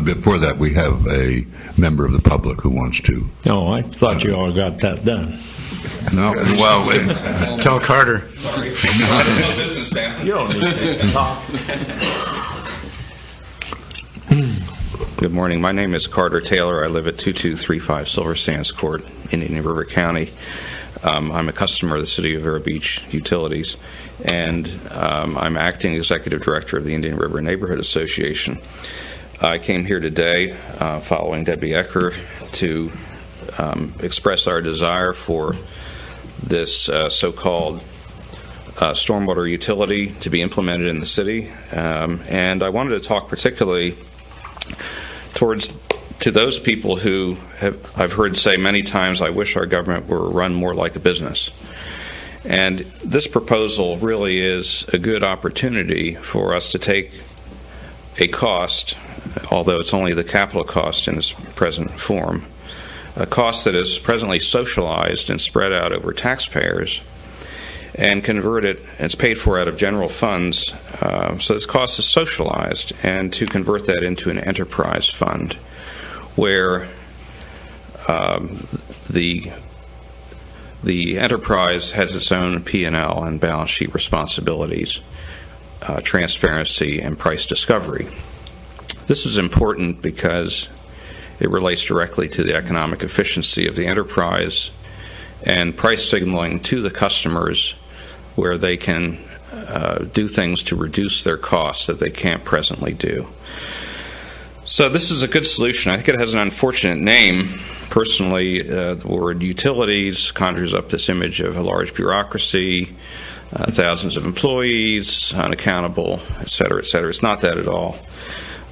Before that, we have a member of the public who wants to. Oh, I thought you all got that done. No, well, Tell Carter. Sorry. Business, Dan. You don't need to talk. Good morning. My name is Carter Taylor. I live at 2235 Silver Sands Court, Indian River County. I'm a customer of the City of Vero Beach Utilities, and I'm acting executive director of the Indian River Neighborhood Association. I came here today following Debbie Ecker to express our desire for this so-called stormwater utility to be implemented in the city, and I wanted to talk particularly to those people who I've heard say many times, I wish our government were run more like a business. And this proposal really is a good opportunity for us to take a cost, although it's only the capital cost in its present form, a cost that is presently socialized and spread out over taxpayers, and convert it, it's paid for out of general funds, so this cost is socialized, and to convert that into an enterprise fund where the enterprise has its own P&L and balance sheet responsibilities, transparency, and price discovery. This is important because it relates directly to the economic efficiency of the enterprise and price signaling to the customers where they can do things to reduce their costs that they can't presently do. So this is a good solution. I think it has an unfortunate name. Personally, the word utilities conjures up this image of a large bureaucracy, thousands of employees, unaccountable, et cetera, et cetera. It's not that at all.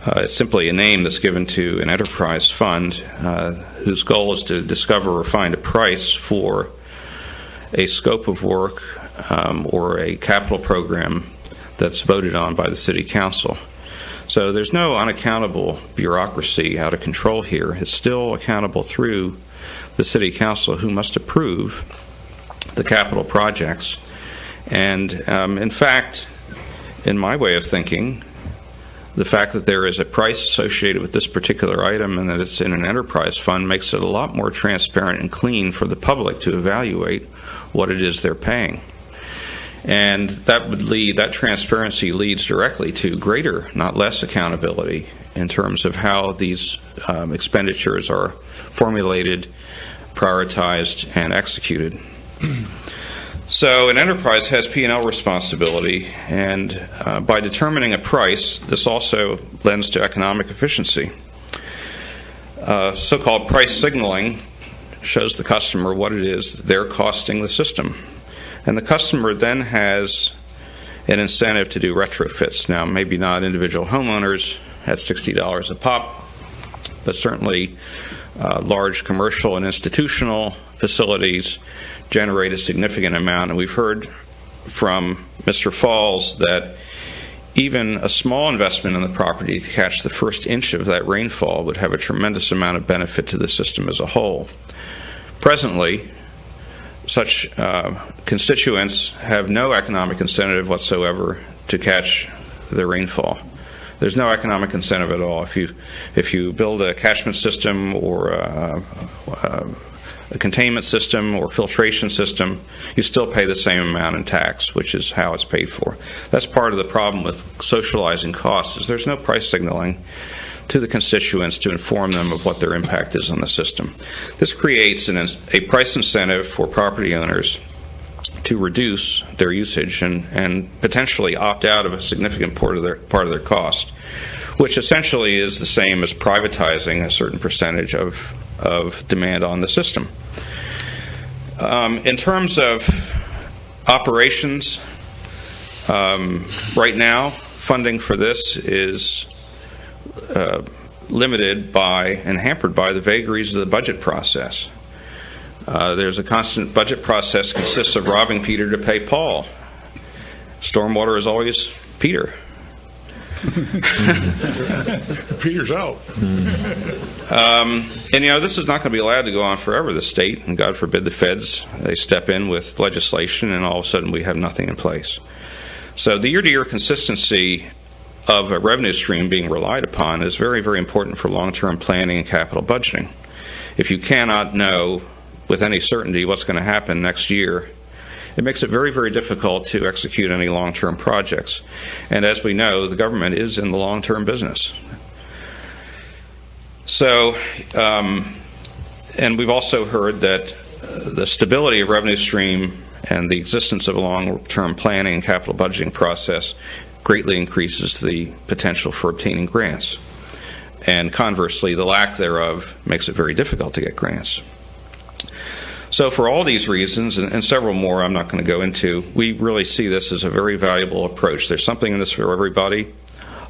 It's simply a name that's given to an enterprise fund whose goal is to discover or find a price for a scope of work or a capital program that's voted on by the City Council. So there's no unaccountable bureaucracy out of control here. It's still accountable through the City Council, who must approve the capital projects. And in fact, in my way of thinking, the fact that there is a price associated with this particular item and that it's in an enterprise fund makes it a lot more transparent and clean for the public to evaluate what it is they're paying. And that transparency leads directly to greater, not less, accountability in terms of how these expenditures are formulated, prioritized, and executed. So an enterprise has P&L responsibility, and by determining a price, this also lends to economic efficiency. So-called price signaling shows the customer what it is they're costing the system. And the customer then has an incentive to do retrofits. Now, maybe not individual homeowners at $60 a pop, but certainly large commercial and institutional facilities generate a significant amount. And we've heard from Mr. Falls that even a small investment in the property to catch the first inch of that rainfall would have a tremendous amount of benefit to the system as a whole. Presently, such constituents have no economic incentive whatsoever to catch the rainfall. There's no economic incentive at all. If you build a catchment system or a containment system or filtration system, you still pay the same amount in tax, which is how it's paid for. That's part of the problem with socializing costs, is there's no price signaling to the constituents to inform them of what their impact is on the system. This creates a price incentive for property owners to reduce their usage and potentially opt out of a significant part of their cost, which essentially is the same as privatizing a certain percentage of demand on the system. In terms of operations, right now, funding for this is limited by and hampered by the vagaries of the budget process. There's a constant budget process consists of robbing Peter to pay Paul. Stormwater is always Peter. Peter's out. And this is not going to be allowed to go on forever. The state, and God forbid the feds, they step in with legislation and all of a sudden we have nothing in place. So the year-to-year consistency of a revenue stream being relied upon is very, very important for long-term planning and capital budgeting. If you cannot know with any certainty what's going to happen next year, it makes it very, very difficult to execute any long-term projects. And as we know, the government is in the long-term business. So, and we've also heard that the stability of revenue stream and the existence of a long-term planning and capital budgeting process greatly increases the potential for obtaining grants. And conversely, the lack thereof makes it very difficult to get grants. So for all these reasons, and several more I'm not going to go into, we really see this as a very valuable approach. There's something in this for everybody.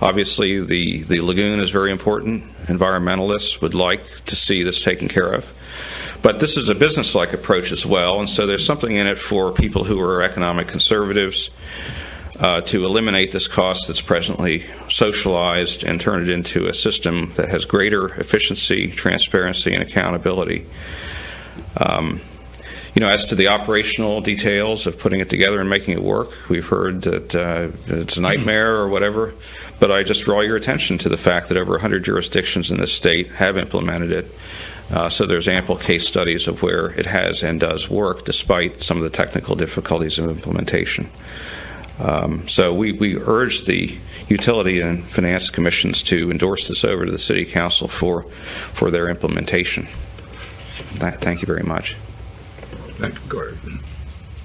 Obviously, the lagoon is very important. Environmentalists would like to see this taken care of. But this is a business-like approach as well, and so there's something in it for people who are economic conservatives to eliminate this cost that's presently socialized and turn it into a system that has greater efficiency, transparency, and accountability. As to the operational details of putting it together and making it work, we've heard that it's a nightmare or whatever, but I just draw your attention to the fact that over 100 jurisdictions in this state have implemented it. So there's ample case studies of where it has and does work despite some of the technical difficulties of implementation. So we urge the Utility and Finance Commissions to endorse this over to the City Council for their implementation. Thank you very much. Thank you, Gordon.